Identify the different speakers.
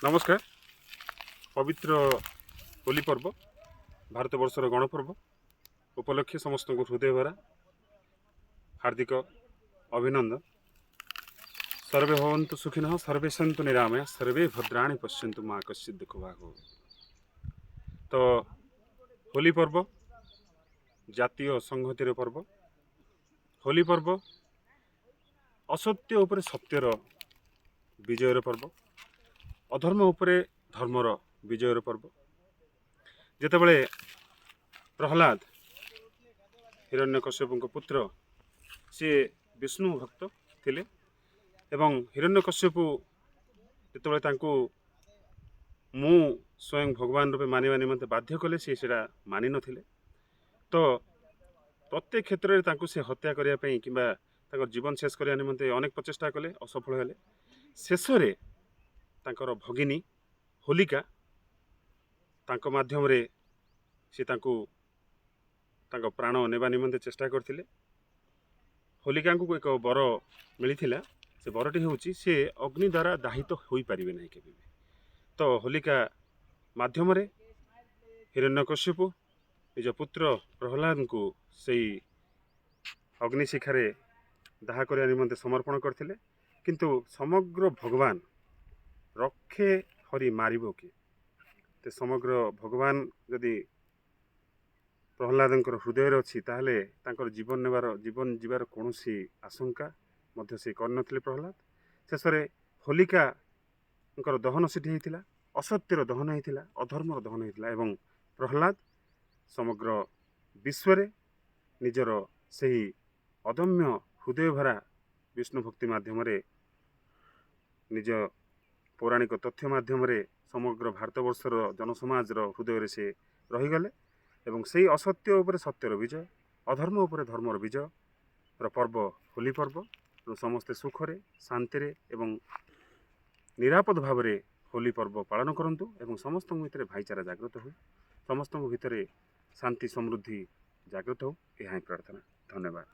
Speaker 1: नमस्कार। पवित्र होली पर्व भारत वर्षर गणपर्व उपलक्षे समस्त हृदय भरा हार्दिक अभिनंदन। सर्वे भवन्तु सुखिनः, सर्वे सन्तु निरामया, सर्वे भद्राणि पश्यन्तु मा कश्चित् दुःख भाग्। तो होली पर्व जातीय संहतिर पर्व। होली पर्व असत्य उपरे सत्यर विजयर पर्व, अधर्म उपरे धर्मर विजयर पर्व। जेतेबेले प्रहलाद हिरण्यकश्यप पुत्र सी विष्णु भक्त थिले एवं हिरण्यकश्यप जेतेबेले तांको मु स्वयं भगवान रूपे मानिबा निमंते बाध्य कले सी मानि नथिले। तो प्रत्येक क्षेत्र में तांको से हत्या करिया पई किंबा तांको जीवन शेष करिया निमंते अनेक प्रचेष्टा कले, असफल हेले। शेषरे तांकर भगिनी होलिका तांको माध्यम रे सी तांको तांको प्राण नेबा निमंते चेष्टा करथिले। होलिका को एक बर मिलिथिला, से बरटी होउची से अग्नि द्वारा दाहित होई परिबे नै केबे। तो होलिका माध्यम रे हिरण्यकश्यप निज पुत्र प्रहलाद को सही अग्निशिखारे दाह करिया निमंते समर्पण करथिले। किंतु समग्र भगवान रक्षे हरि मारिबो कि, ते समग्र भगवान जदि प्रहलादंकर हृदय अच्छी ताहले तांकर जीवन जीवार कौनसी आशंका मध्य से करनथिले प्रहलाद। शेष रे होलिका दहन सेठी होइतिला, असत्यर दहन होइतिला, अधर्मर दहन होइतिला एवं प्रहलाद समग्र विश्व रे निजर सही अदम्य हृदय भरा विष्णु भक्ति माध्यम रे निज पौराणिक तथ्य माध्यम रे समग्र भारतवर्षर जनसमाजर हृदय से रहीगले एवं से असत्य उपरे सत्यर विजय, अधर्म उपरे धर्मर विजय पर्व होली पर्व। समस्ते सुखरे शांति एवं निरापद भाव में होली पर्व पालन करंतु एवं समस्त भितर भाईचारा जागृत हो, समस्त भितर शांति समृद्धि जागृत हो, यह प्रार्थना। धन्यवाद।